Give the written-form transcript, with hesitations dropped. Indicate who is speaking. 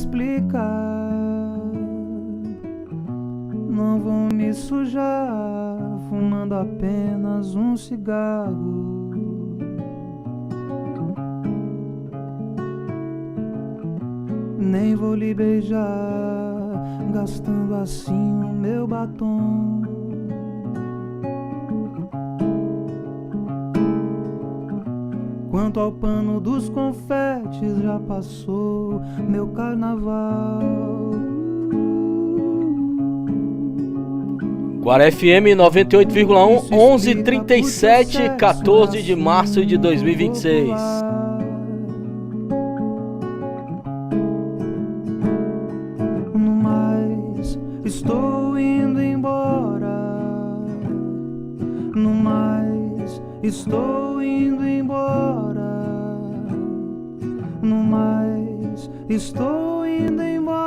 Speaker 1: explicar. Não vou me sujar fumando apenas um cigarro. Nem vou lhe beijar gastando assim o meu batom. Quanto ao pano dos confetes, já passou meu carnaval.
Speaker 2: Guará FM 98,1, 11h37, 14 de março de 2026.
Speaker 1: No mais, estou indo embora. No mais, estou indo embora. No mais, estou indo embora.